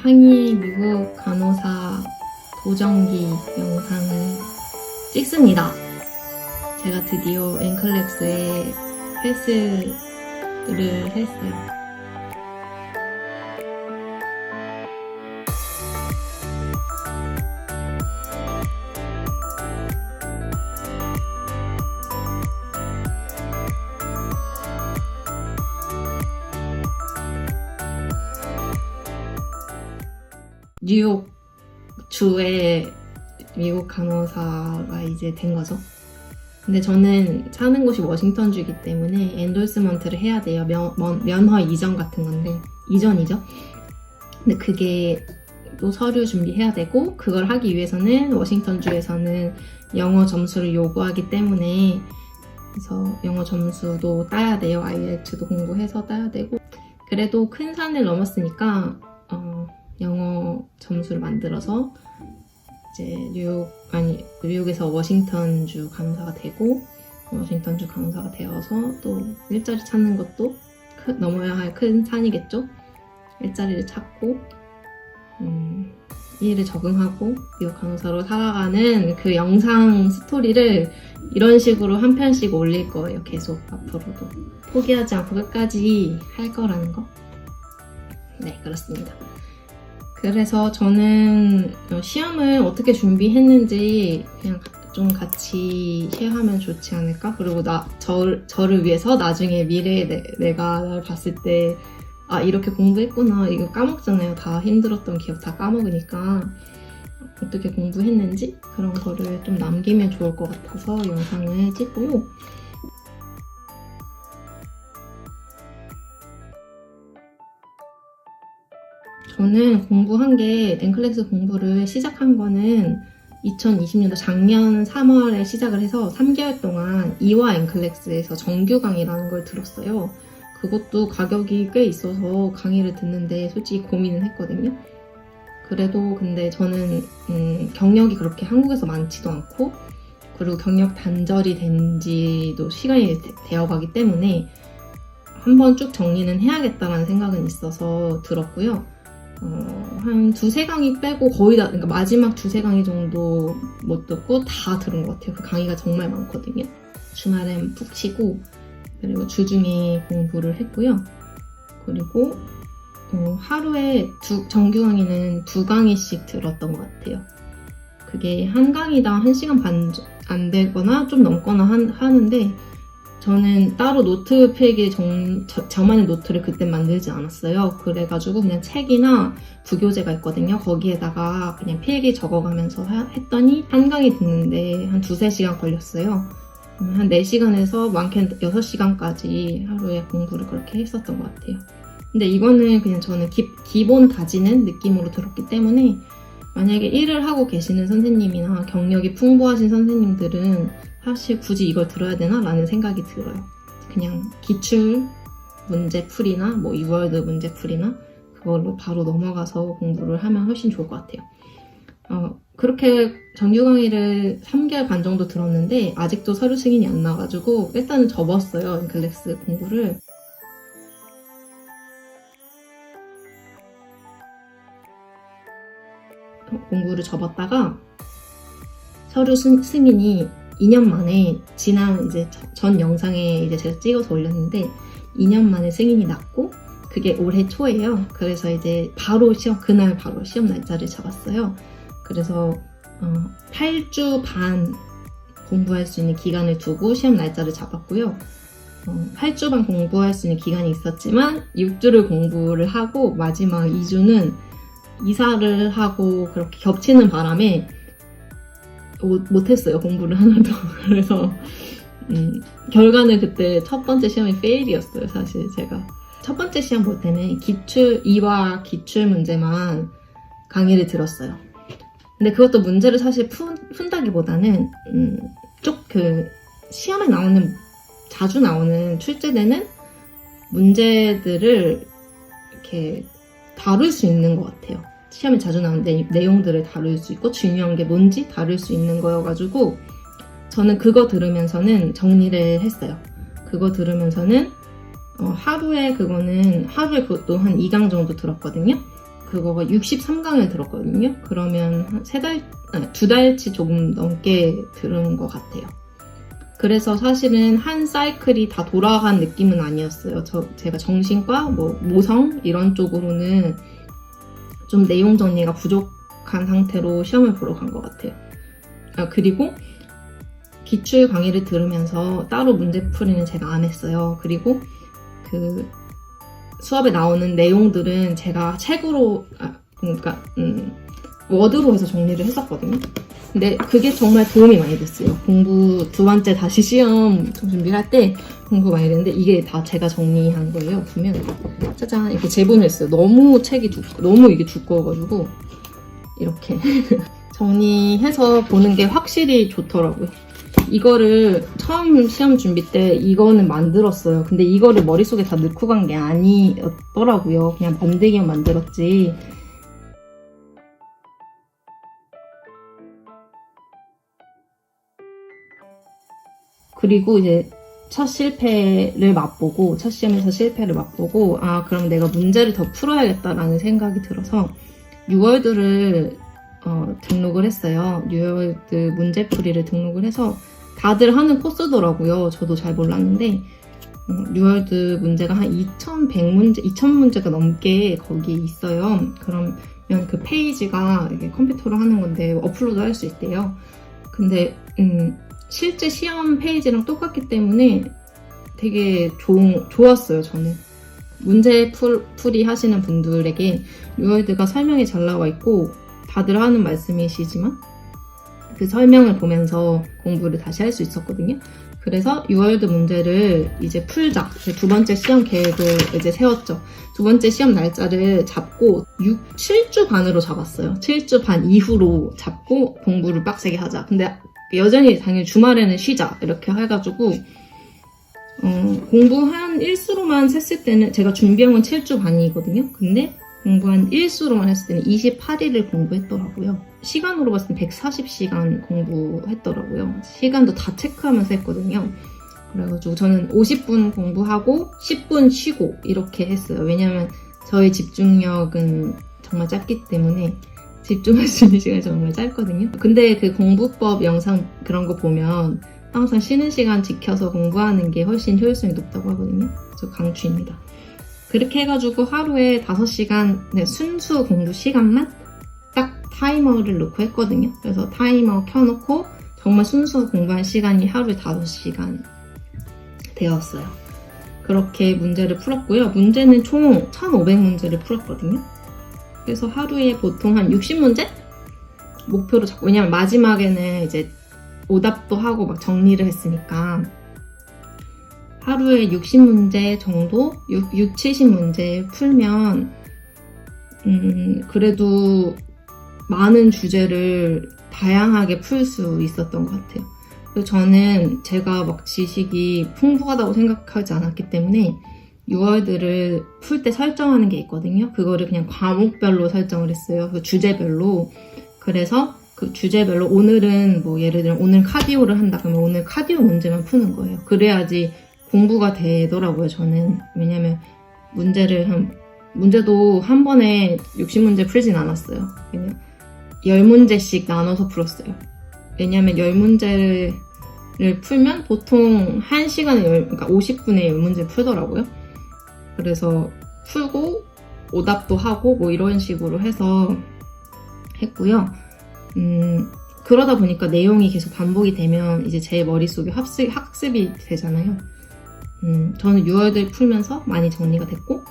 상위 미국 간호사 도전기 영상을 찍습니다. 제가 드디어 NCLEX에 패스를 했어요. 뉴욕 주의 미국 간호사가 이제 된 거죠. 근데 저는 사는 곳이 워싱턴주이기 때문에 엔돌스먼트를 해야 돼요. 면허 이전 같은 건데, 이전이죠. 근데 그게 또 서류 준비해야 되고, 그걸 하기 위해서는 워싱턴주에서는 영어 점수를 요구하기 때문에, 그래서 영어 점수도 따야 돼요. IELTS도 공부해서 따야 되고, 그래도 큰 산을 넘었으니까 영어 점수를 만들어서 이제 뉴욕에서 워싱턴주 간호사가 되고, 워싱턴주 간호사가 되어서 또 일자리 찾는 것도 넘어야 할 큰 산이겠죠. 일자리를 찾고 일에 적응하고 미국 간호사로 살아가는 그 영상 스토리를 이런 식으로 한 편씩 올릴 거예요. 계속 앞으로도 포기하지 않고 끝까지 할 거라는 거. 네, 그렇습니다. 그래서 저는 시험을 어떻게 준비했는지 그냥 좀 같이 쉐어하면 좋지 않을까? 그리고 저를 위해서 나중에 미래에 내가 날 봤을 때 이렇게 공부했구나. 이거 까먹잖아요. 다 힘들었던 기억 다 까먹으니까 어떻게 공부했는지 그런 거를 좀 남기면 좋을 것 같아서 영상을 찍고, 저는 공부한 게 NCLEX 공부를 시작한 거는 2020년도 작년 3월에 시작을 해서 3개월 동안 이화 NCLEX에서 정규 강의라는 걸 들었어요. 그것도 가격이 꽤 있어서 강의를 듣는데 솔직히 고민은 했거든요. 그래도 근데 저는 경력이 그렇게 한국에서 많지도 않고, 그리고 경력 단절이 된 지도 시간이 되어가기 때문에 한번 쭉 정리는 해야겠다라는 생각은 있어서 들었고요. 한 두세 강의 빼고 거의 다, 그러니까 마지막 두세 강의 정도 못 듣고 다 들은 것 같아요. 그 강의가 정말 많거든요. 주말엔 푹 쉬고, 그리고 주중에 공부를 했고요. 그리고 하루에 정규 강의는 2강의씩 들었던 것 같아요. 그게 한 강의당 1시간 반 안 되거나 좀 넘거나 하는데, 저는 따로 노트 필기 저만의 노트를 그때 만들지 않았어요. 그래가지고 그냥 책이나 부교재가 있거든요. 거기에다가 그냥 필기 적어가면서 했더니 한 강의 듣는데 한 2-3시간 걸렸어요. 한 4시간에서 많게는 6시간까지 하루에 공부를 그렇게 했었던 것 같아요. 근데 이거는 그냥 저는 기본 다지는 느낌으로 들었기 때문에, 만약에 일을 하고 계시는 선생님이나 경력이 풍부하신 선생님들은 사실 굳이 이걸 들어야 되나? 라는 생각이 들어요. 그냥 기출 문제풀이나 뭐 유월드 문제풀이나 그걸로 바로 넘어가서 공부를 하면 훨씬 좋을 것 같아요. 그렇게 정규 강의를 3개월 반 정도 들었는데 아직도 서류 승인이 안 나가지고 일단은 접었어요. NCLEX 공부를. 공부를 접었다가 서류 승인이 2년 만에, 지난 이제 전 영상에 이제 제가 찍어서 올렸는데 2년 만에 승인이 났고, 그게 올해 초예요. 그래서 이제 그날 바로 시험 날짜를 잡았어요. 그래서 8주 반 공부할 수 있는 기간을 두고 시험 날짜를 잡았고요. 8주 반 공부할 수 있는 기간이 있었지만 6주를 공부를 하고 마지막 2주는 이사를 하고 그렇게 겹치는 바람에 못했어요. 공부를 하나도. 그래서 결과는 그때 첫 번째 시험이 페일이었어요. 사실 제가 첫 번째 시험 볼 때는 이화 기출 문제만 강의를 들었어요. 근데 그것도 문제를 사실 푼다기보다는 시험에 자주 나오는 출제되는 문제들을 이렇게 다룰 수 있는 것 같아요. 시험에 자주 나오는 내용들을 다룰 수 있고, 중요한 게 뭔지 다룰 수 있는 거여가지고 저는 그거 들으면서는 정리를 했어요. 그거 들으면서는 하루에 그것도 한 2강 정도 들었거든요. 그거가 63강을 들었거든요. 그러면 한 2달치 조금 넘게 들은 것 같아요. 그래서 사실은 한 사이클이 다 돌아간 느낌은 아니었어요. 제가 정신과, 모성 이런 쪽으로는 좀 내용 정리가 부족한 상태로 시험을 보러 간 것 같아요. 그리고 기출 강의를 들으면서 따로 문제풀이는 제가 안 했어요. 그리고 그 수업에 나오는 내용들은 제가 책으로, 워드로 해서 정리를 했었거든요. 근데 그게 정말 도움이 많이 됐어요. 공부 두 번째 다시 시험 준비를 할 때 공부 많이 됐는데 이게 다 제가 정리한 거예요. 보면 짜잔 이렇게 재본을 했어요. 너무 책이 너무 이게 두꺼워가지고 이렇게 정리해서 보는 게 확실히 좋더라고요. 이거를 처음 시험 준비 때 이거는 만들었어요. 근데 이거를 머릿속에 다 넣고 간 게 아니었더라고요. 그냥 만들기만 만들었지. 그리고 이제 첫 시험에서 실패를 맛보고, 그럼 내가 문제를 더 풀어야겠다라는 생각이 들어서 뉴월드를 등록을 했어요. 뉴월드 문제풀이를 등록을 해서 다들 하는 코스더라고요. 저도 잘 몰랐는데 뉴월드 문제가 한 2,000문제가 넘게 거기 있어요. 그러면 그 페이지가 이게 컴퓨터로 하는 건데 업로드 할 수 있대요. 근데 실제 시험 페이지랑 똑같기 때문에 되게 좋았어요, 저는. 문제 풀이 하시는 분들에게 뉴월드가 설명이 잘 나와 있고 다들 하는 말씀이시지만 그 설명을 보면서 공부를 다시 할 수 있었거든요. 그래서 뉴월드 문제를 이제 풀자. 두 번째 시험 계획을 이제 세웠죠. 두 번째 시험 날짜를 잡고 7주 반으로 잡았어요. 7주 반 이후로 잡고 공부를 빡세게 하자. 근데 여전히 당연히 주말에는 쉬자 이렇게 해가지고 공부한 일수로만 셌을 때는 제가 준비한 건 7주 반이거든요. 근데 공부한 일수로만 했을 때는 28일을 공부했더라고요. 시간으로 봤을 때 140시간 공부했더라고요. 시간도 다 체크하면서 했거든요. 그래가지고 저는 50분 공부하고 10분 쉬고 이렇게 했어요. 왜냐면 저희 집중력은 정말 짧기 때문에 집중할 수 있는 시간이 정말 짧거든요. 근데 그 공부법 영상 그런 거 보면 항상 쉬는 시간 지켜서 공부하는 게 훨씬 효율성이 높다고 하거든요. 저 강추입니다. 그렇게 해가지고 하루에 5시간 순수 공부 시간만 딱 타이머를 놓고 했거든요. 그래서 타이머 켜놓고 정말 순수 공부한 시간이 하루에 5시간 되었어요. 그렇게 문제를 풀었고요. 문제는 총 1,500문제를 풀었거든요. 그래서 하루에 보통 한 60문제? 목표로 잡고, 왜냐면 마지막에는 이제 오답도 하고 막 정리를 했으니까 하루에 60문제 정도? 70문제 풀면 그래도 많은 주제를 다양하게 풀 수 있었던 것 같아요. 그리고 저는 제가 막 지식이 풍부하다고 생각하지 않았기 때문에 뉴월드를 풀 때 설정하는 게 있거든요. 그거를 그냥 과목별로 설정을 했어요. 그 주제별로. 그래서 그 주제별로 오늘은 예를 들면 오늘 카디오를 한다 그러면 오늘 카디오 문제만 푸는 거예요. 그래야지 공부가 되더라고요, 저는. 왜냐면 문제도 한 번에 60문제 풀진 않았어요. 그냥 10문제씩 나눠서 풀었어요. 왜냐면 10문제를 풀면 보통 1시간에 그러니까 50분에 10문제 풀더라고요. 그래서 풀고 오답도 하고 이런 식으로 해서 했고요. 그러다 보니까 내용이 계속 반복이 되면 이제 제 머릿속에 학습이 되잖아요. 저는 뉴월드 풀면서 많이 정리가 됐고,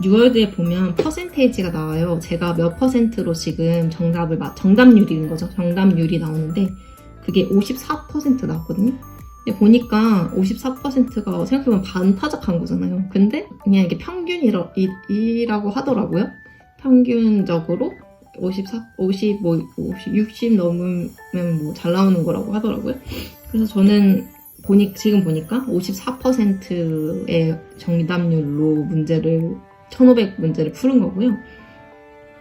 뉴월드에 보면 퍼센테이지가 나와요. 제가 몇 퍼센트로 지금 정답률인 거죠. 정답률이 나오는데 그게 54% 나왔거든요. 근데 보니까 54%가 생각해보면 반타작한 거잖아요. 근데 그냥 이게 평균이라고 하더라고요. 평균적으로 60 넘으면 잘 나오는 거라고 하더라고요. 그래서 저는 지금 보니까 54%의 정답률로 1,500문제를 푸는 거고요.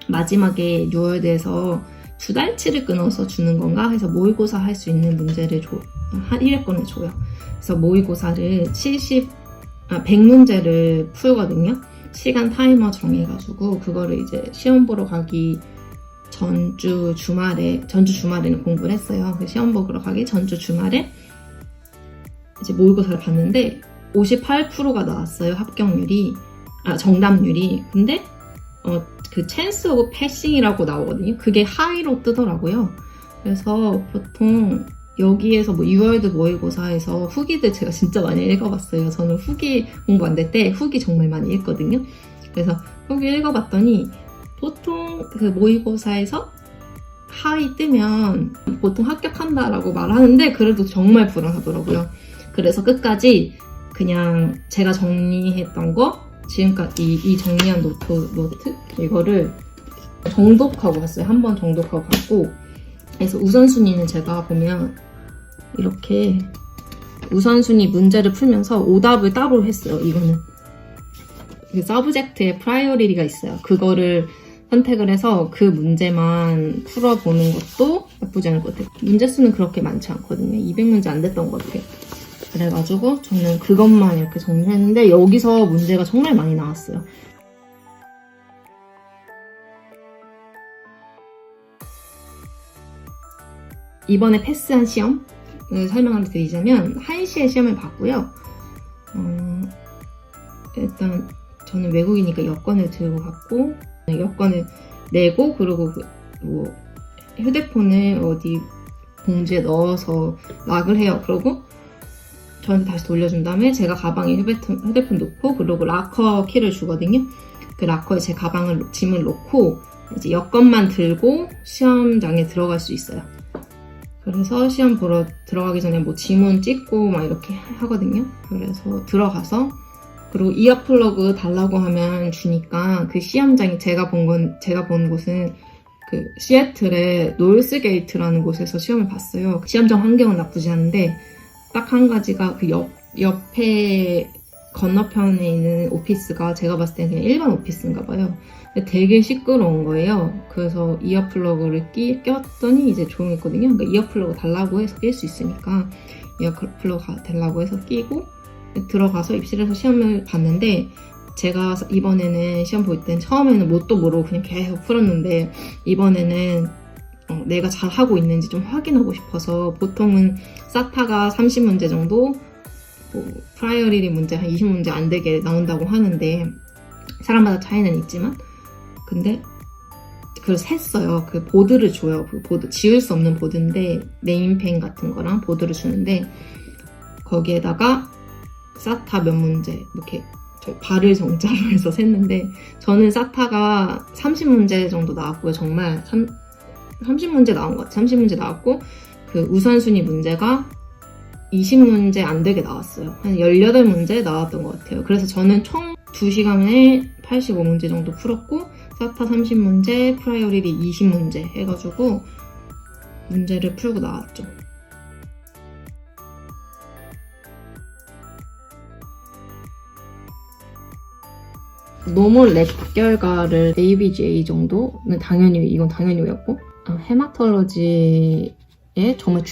마지막에 뉴월드에서 2달치를 끊어서 주는 건가 해서 모의고사 할 수 있는 문제를 1회권을 줘요. 그래서 모의고사를 100문제를 풀거든요. 시간 타이머 정해가지고 그거를 이제 시험 보러 가기 전주 주말에는 공부를 했어요. 그 시험 보러 가기 전주 주말에 이제 모의고사를 봤는데 58%가 나왔어요. 정답률이. 근데 그 찬스 오브 패싱이라고 나오거든요. 그게 하이로 뜨더라고요. 그래서 보통 여기에서 뭐 6월드 모의고사에서 후기들 제가 진짜 많이 읽어봤어요. 저는 후기 공부 안 될 때 후기 정말 많이 읽거든요. 그래서 후기 읽어봤더니 보통 그 모의고사에서 하이 뜨면 보통 합격한다라고 말하는데 그래도 정말 불안하더라고요. 그래서 끝까지 그냥 제가 정리했던 거 지금까지 이 정리한 노트 이거를 정독하고 갔어요. 한 번 정독하고 갔고 그래서 우선순위는 제가 보면 이렇게 우선순위 문제를 풀면서 오답을 따로 했어요. 이거는 그 서브젝트에 프라이어리티가 있어요. 그거를 선택을 해서 그 문제만 풀어보는 것도 나쁘지 않을 것 같아요. 문제 수는 그렇게 많지 않거든요. 200문제 안 됐던 것 같아요. 그래가지고 저는 그것만 이렇게 정리했는데 여기서 문제가 정말 많이 나왔어요. 이번에 패스한 시험을 설명을 드리자면 1시에 시험을 봤고요. 일단 저는 외국이니까 여권을 들고 갔고 여권을 내고 그리고 뭐 휴대폰을 어디 봉지에 넣어서 락을 해요. 그러고 저한테 다시 돌려준 다음에 제가 가방에 휴대폰 놓고 그리고 락커 키를 주거든요. 그 락커에 제 짐을 놓고 이제 여권만 들고 시험장에 들어갈 수 있어요. 그래서 시험 보러 들어가기 전에 뭐 지문 찍고 막 이렇게 하거든요. 그래서 들어가서 그리고 이어 플러그 달라고 하면 주니까 그 시험장이 제가 본 곳은 그 시애틀의 노스게이트라는 곳에서 시험을 봤어요. 시험장 환경은 나쁘지 않은데 딱 한 가지가 그 옆에 건너편에 있는 오피스가 제가 봤을 때는 그냥 일반 오피스인가 봐요. 근데 되게 시끄러운 거예요. 그래서 이어플러그를 꼈더니 이제 조용했거든요. 그러니까 이어플러그 달라고 해서 낄 수 있으니까 이어플러그 달라고 해서 끼고 들어가서 입실에서 시험을 봤는데 제가 이번에는 시험 볼 땐 처음에는 뭣도 모르고 그냥 계속 풀었는데 이번에는 내가 잘하고 있는지 좀 확인하고 싶어서 보통은 사타가 30문제 정도 뭐 프라이어리티 문제 한 20문제 안 되게 나온다고 하는데 사람마다 차이는 있지만 근데 그걸 셌어요. 그 보드를 줘요. 그 보드 지울 수 없는 보드인데 네임펜 같은 거랑 보드를 주는데 거기에다가 사타 몇 문제 이렇게 발을 정자로 해서 셌는데 저는 사타가 30문제 정도 나왔고요. 정말 30문제 나온 것 같아요. 30문제 나왔고 그 우선순위 문제가 20문제 안 되게 나왔어요. 한 18문제 나왔던 것 같아요. 그래서 저는 총 2시간에 85문제 정도 풀었고 사타 30문제, 프라이어리티 20문제 해가지고 문제를 풀고 나왔죠. 노멀 랩 결과를 ABGA 정도는 이건 당연히 외웠고 헤마톨로지에 정말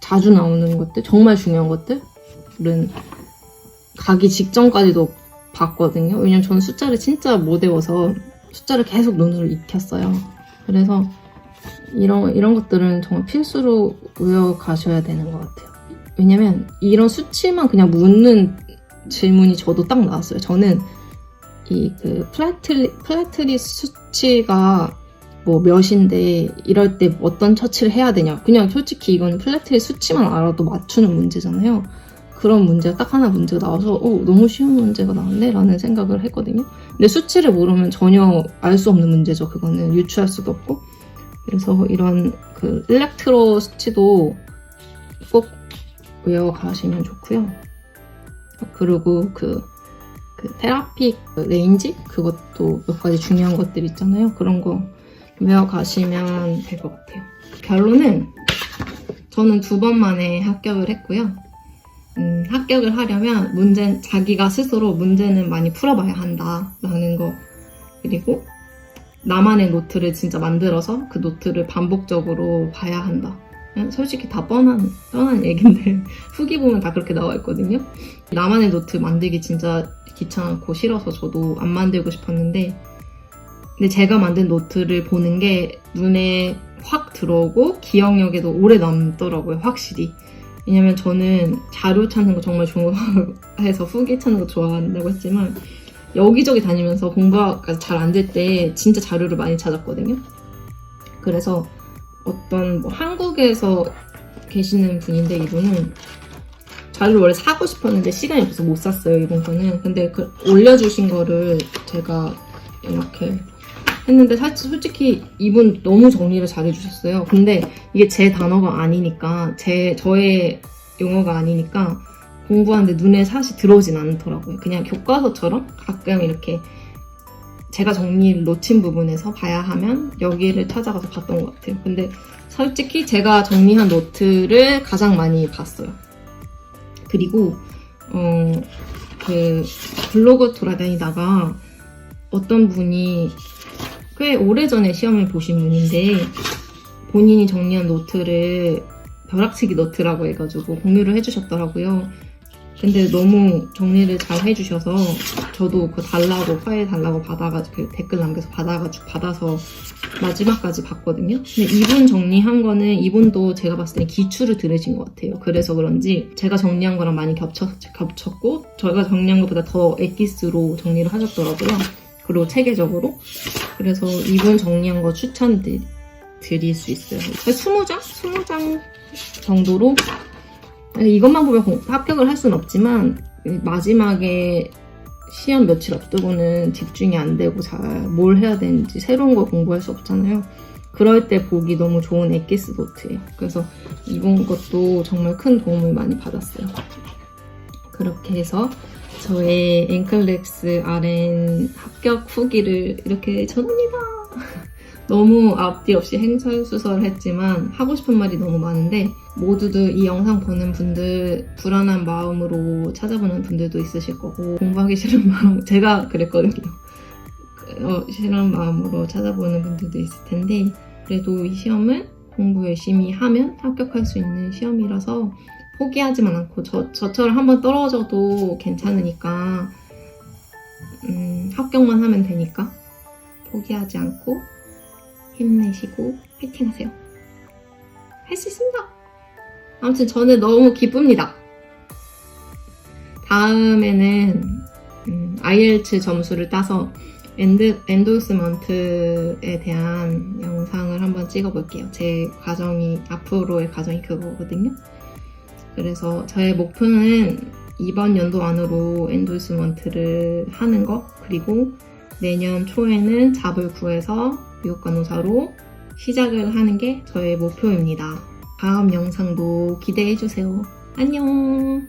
자주 나오는 것들, 정말 중요한 것들은 가기 직전까지도 봤거든요. 왜냐면 저는 숫자를 진짜 못 외워서 숫자를 계속 눈으로 익혔어요. 그래서 이런 것들은 정말 필수로 외워가셔야 되는 것 같아요. 왜냐면 이런 수치만 그냥 묻는 질문이 저도 딱 나왔어요. 저는 플래트릿 수치가 뭐 몇인데 이럴 때 어떤 처치를 해야 되냐. 그냥 솔직히 이건 플래트릿 수치만 알아도 맞추는 문제잖아요. 그런 문제가 딱 하나 문제가 나와서 너무 쉬운 문제가 나왔네 라는 생각을 했거든요. 근데 수치를 모르면 전혀 알 수 없는 문제죠. 그거는 유추할 수도 없고. 그래서 이런 그 일렉트로 수치도 꼭 외워가시면 좋고요. 그리고 그 테라픽 레인지? 그것도 몇 가지 중요한 것들 있잖아요. 그런 거 외워가시면 될 것 같아요. 결론은 저는 2번 만에 합격을 했고요. 합격을 하려면 자기가 스스로 문제는 많이 풀어봐야 한다라는 거. 그리고 나만의 노트를 진짜 만들어서 그 노트를 반복적으로 봐야 한다. 솔직히 다 뻔한 얘기인데 후기 보면 다 그렇게 나와 있거든요. 나만의 노트 만들기 진짜 귀찮고 싫어서 저도 안 만들고 싶었는데 근데 제가 만든 노트를 보는 게 눈에 확 들어오고 기억력에도 오래 남더라고요, 확실히. 왜냐면 저는 자료 찾는 거 정말 좋아해서 후기 찾는 거 좋아한다고 했지만 여기저기 다니면서 공부가 잘 안 될 때 진짜 자료를 많이 찾았거든요. 그래서 어떤 한국에서 계시는 분인데 이분은 자료를 원래 사고 싶었는데 시간이 없어서 못 샀어요, 이번 거는. 근데 올려주신 거를 제가 이렇게 했는데 사실 솔직히 이분 너무 정리를 잘 해주셨어요. 근데 이게 제 단어가 아니니까 저의 용어가 아니니까 공부하는데 눈에 사실 들어오진 않더라고요. 그냥 교과서처럼 가끔 이렇게 제가 정리를 놓친 부분에서 봐야 하면 여기를 찾아가서 봤던 것 같아요. 근데 솔직히 제가 정리한 노트를 가장 많이 봤어요. 그리고 그 블로그 돌아다니다가 어떤 분이 꽤 오래전에 시험을 보신 분인데 본인이 정리한 노트를 벼락치기 노트라고 해가지고 공유를 해주셨더라고요. 근데 너무 정리를 잘 해주셔서 저도 그 파일 달라고 받아가지고 댓글 남겨서 받아서 마지막까지 봤거든요. 근데 이분 정리한 거는 이분도 제가 봤을 때 기출을 들으신 것 같아요. 그래서 그런지 제가 정리한 거랑 많이 겹쳤고 저희가 정리한 것보다 더 엑기스로 정리를 하셨더라고요. 그리고 체계적으로. 그래서 이분 정리한 거 추천드릴 수 있어요. 20장 정도로 이것만 보면 합격을 할 수는 없지만 마지막에 시험 며칠 앞두고는 집중이 안 되고 잘 뭘 해야 되는지 새로운 걸 공부할 수 없잖아요. 그럴 때 보기 너무 좋은 엑기스 노트예요. 그래서 이번 것도 정말 큰 도움을 많이 받았어요. 그렇게 해서 저의 엔클렉스 RN 합격 후기를 이렇게 전합니다. 너무 앞뒤 없이 행설수설했지만 하고 싶은 말이 너무 많은데 모두들 이 영상 보는 분들 불안한 마음으로 찾아보는 분들도 있으실 거고 공부하기 싫은 마음, 제가 그랬거든요. 싫은 마음으로 찾아보는 분들도 있을 텐데 그래도 이 시험은 공부 열심히 하면 합격할 수 있는 시험이라서 포기하지만 않고 저처럼 한번 떨어져도 괜찮으니까 합격만 하면 되니까 포기하지 않고 힘내시고 파이팅 하세요. 할 수 있습니다. 아무튼 저는 너무 기쁩니다. 다음에는 IELTS 점수를 따서 엔도스먼트에 대한 영상을 한번 찍어볼게요. 제 과정이 앞으로의 과정이 그거거든요. 그래서 저의 목표는 이번 연도 안으로 엔도스먼트를 하는 거 그리고 내년 초에는 잡을 구해서 미국 간호사로 시작을 하는 게 저의 목표입니다. 다음 영상도 기대해주세요. 안녕!